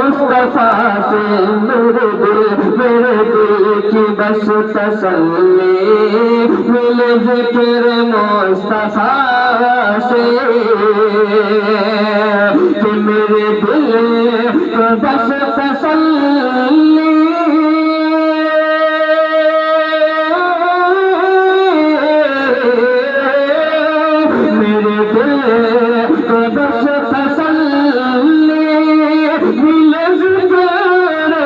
मुस्तफा से मेरे दिल की बस तसल्ली मिले ज़िक्र मुस्तफा से कि मेरे दिल को बस तसल्ली मेरे दिल को बस तसल्ली मिले ज़िक्र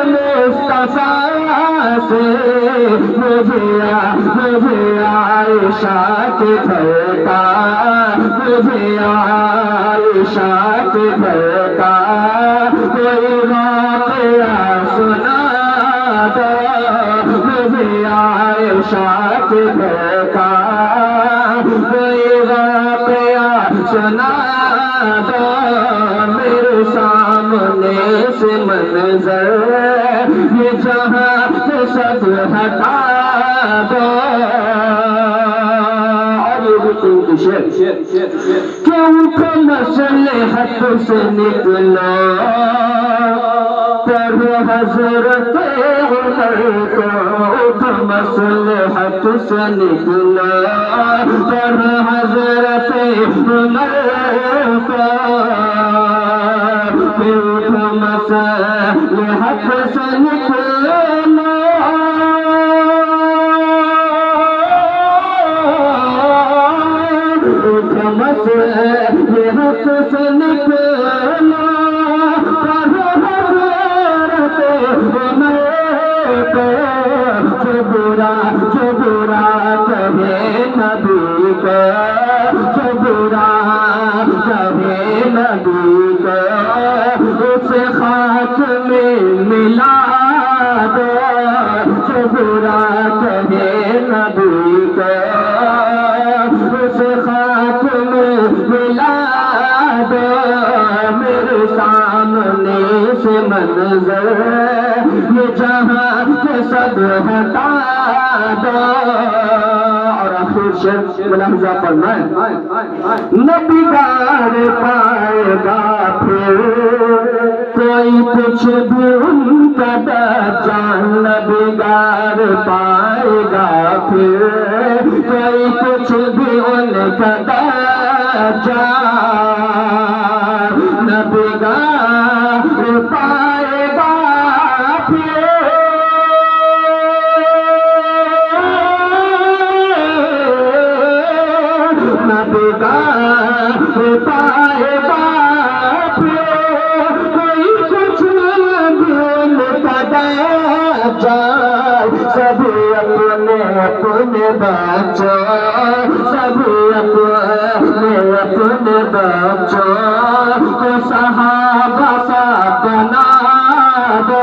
मुस्तफा से मुझे आयशा के घर का मुझे आयशा के घर का कोई वाक़या सुना दो मुझे आयशा के घर का कोई वाक़या सुना दो मेरे सामने से मंज़र ये जहाँ से सब हटा दो क्यों को मसलहत से निकलो पर हज़रत उमर को मसलहत से निकलो पर हज़रत उमर को मसलहत से निकलो मसलहत से निकलो पर हज़रत उमर को जो बुरा कहे नबी को जो बुरा कहे नबी को उसे खाक में मिला दो जो बुरा कहे नबी को उसे खाक में मिला दो मेरे सामने से मंज़र ये जहाँ के सब हटा दो और आखिर शेर मुलाहिज़ा फरमाए नबीदार पाएगा फिर कोई कुछ भी उनका दर्जान नबीदार पाएगा फिर कोई कुछ भी उनका दर्जा नबीदार पाएगा फिर नबीदार पाएगा फिर कोई कुछ भी उनका दर्जा सभी अपने बच्चों सभी अपने बच्चों को सहाबा सा बना दो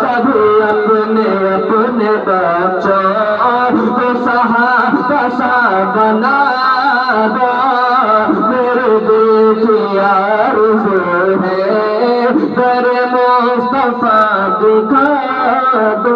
सभी अपने बच्चों को सहाबा सा बना दो मेरे दिल की आरज़ू है दर मुस्तफा दिखा दो